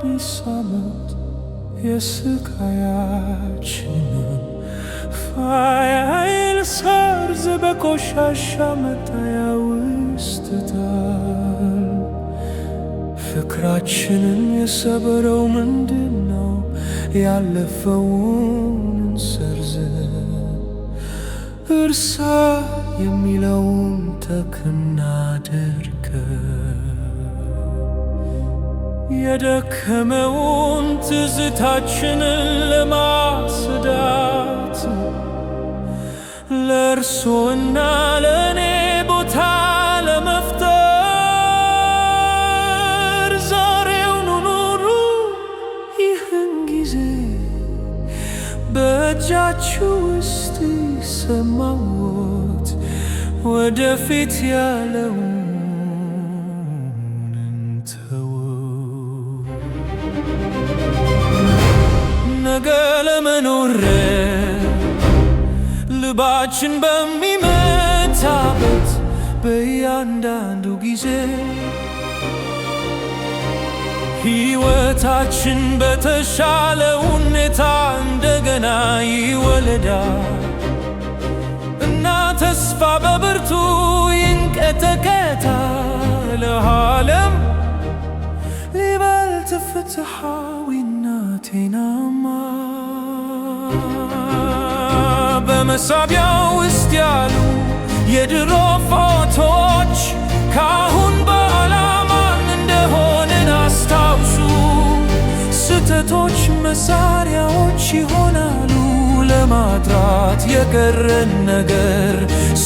አዲስ ዓመት የስቃያችንን ፋይል ሰርዝ በቆሻሻ መጣያ ውስጥ ጣል። ፍቅራችንን የሰበረው ምንድን ነው? ያለፈውን እንሰርዝ፣ እርሳ የሚለውን ተክና አድርግ። የደከመውን ትዝታችንን ለማስዳት ለእርሶና ለእኔ ቦታ ለመፍጠር ዛሬውኑ ኑሩ ይህን ጊዜ በእጃችሁ ውስጥ ይሰማዎት ወደፊት ያለውን ነገ ለመኖር ልባችን በሚመታበት በእያንዳንዱ ጊዜ ሕይወታችን በተሻለ ሁኔታ እንደገና ይወለዳል እና ተስፋ በብርቱ ይንቀጠቀጣል። ዓለም ሊበልጥ ፍትሃዊና ጤናማ በመሳቢያ ውስጥ ያሉ የድሮ ፎቶዎች ከአሁን በኋላ ማን እንደሆንን አስታውሱ። ስህተቶች መሳሪያዎች ይሆናሉ ለማጥራት የቀረን ነገር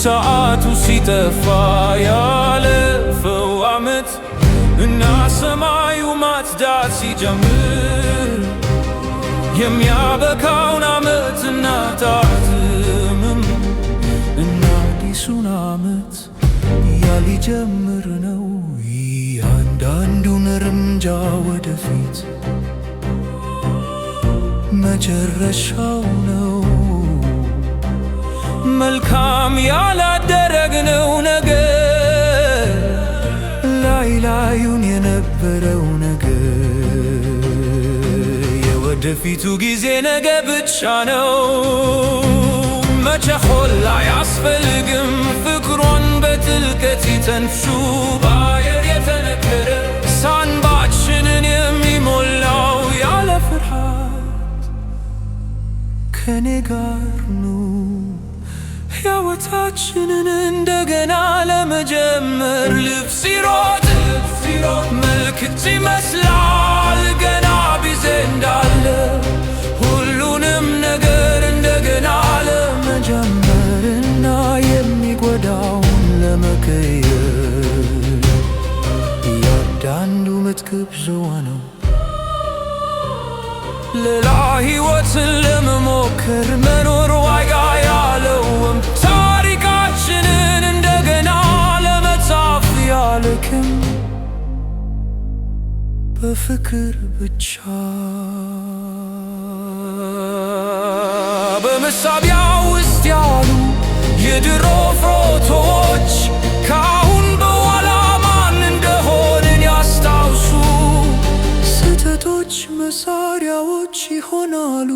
ሰዓቱ ሲጠፋ ያለፈው ዓመት እና ሰማዩ ማጽዳት ሲጀምር የሚያበቃውን ዓመት እናጣጥምም እና አዲሱን ዓመት ሊጀምር ነው። እያንዳንዱን እርምጃ ወደፊት መጨረሻው ነው። መልካም ያላደረግነው ነገር ላይ ላዩን የነበረው ነገር የወደፊቱ ጊዜ ነገ ብቻ ነው። መቸኮል አያስፈልግም። ፍቅሮን በጥልቀት ይተንፍሱ። በአየር የተነከረ ሳንባችንን የሚሞላው ያለ ፍርሃት ከኔ ጋር ኑ። ሕይወታችንን እንደገና ለመጀመር ልብ ሲሮጥ ምልክት ይመስላል ገና ጊዜ እንዳለ ሁሉንም ነገር እንደገና ለመጀመርና የሚጎዳውን ለመቀየር እያንዳንዱ ምትክብ ዘዋ ነው። ሌላ ሕይወትን ለመሞከር መኖር ዋጋ ያለውም ታሪካችንን እንደገና ለመጻፍ ያልክም በፍቅር ብቻ በመሳቢያ ውስጥ ያሉ የድሮ ፎቶዎች ከአሁን በኋላ ማን እንደሆንን ያስታውሱ። ስህተቶች መሳሪያዎች ይሆናሉ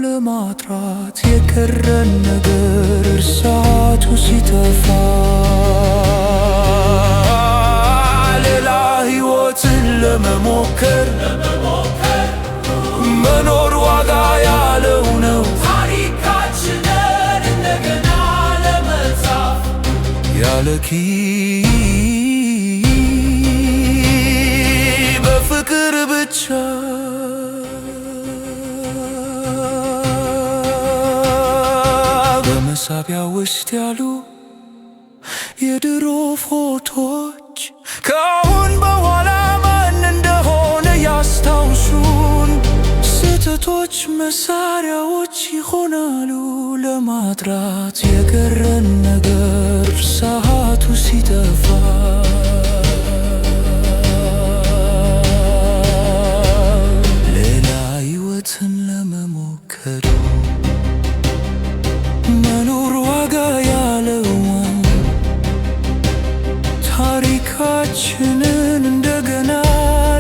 ለማጥራት የቀረን ነገር እርሳቱ ሲጠፋ ሌላ ሕይወትን ለመሞከር መኖር ዋጋ ያለው ነው። ታሪካችንን እንደገና ለመጻፍ ያለኪ በፍቅር ብቻ በመሳቢያ ውስጥ ያሉ የድሮ ፎቶዎች ከአሁን በኋላ ማን እንደሆነ ያስታውሱን። ስህተቶች መሳሪያዎች ይሆናሉ ለማጥራት የቀረን ነገር ሰዓቱ ሲጠፋ ሌላ ሕይወትን ለመሞከር መኖር ዋጋ ያለውን ታሪካችንን እንደገና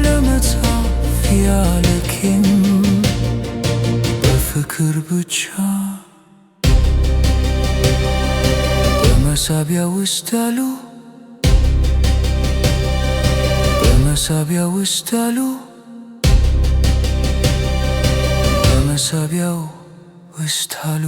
ለመጻፍ ፍቅር ብቻ በመሳቢያ ውስጥ አሉ በመሳቢያ ውስጥ አሉ በመሳቢያው ውስጥ አሉ